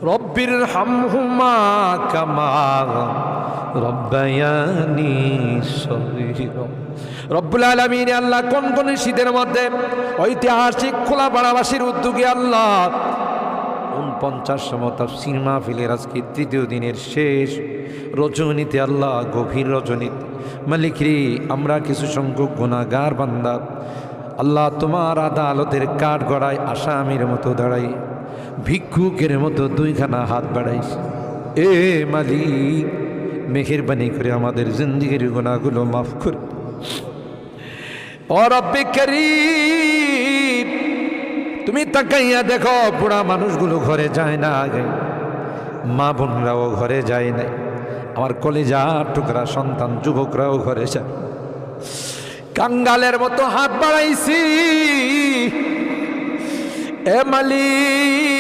রব্বির হামহুমা কামা রব্বায়ানি সগীরা। রব্বুল আলামিন আল্লাহ কোন কোন শীতের মধ্যে ঐতিহাসিক খোলাপাড়াবাসীর উদ্যোগে আল্লাহ 49তম তাফসীর মাহফিলের আজকে তৃতীয় দিনের শেষ রজনীতে আল্লাহ গভীর রজনীতে মালিক রে, আমরা কিছু সংখ্যক গুনাহগার বান্দা আল্লাহ তোমার আদালতের কাঠ গড়ায় আসামির মতো দাঁড়াই, ভিক্ষুকের মতো দুইখানা হাত বাড়াইস। এ মালিক, মেহেরবানি করে আমাদের জিন্দেগির গুনাহগুলো মাফ করে। ও রব্বে কারীম, তুমি তাকাইয়া দেখো, বুড়া মানুষগুলো ঘরে যায় না, আগে মা বোনরাও ঘরে যায় নাই, আমার কলিজার টুকরা সন্তান যুবকরাও ঘরে যায়। কাঙ্গালের মতো হাত বাড়াইছি। এ মালিক,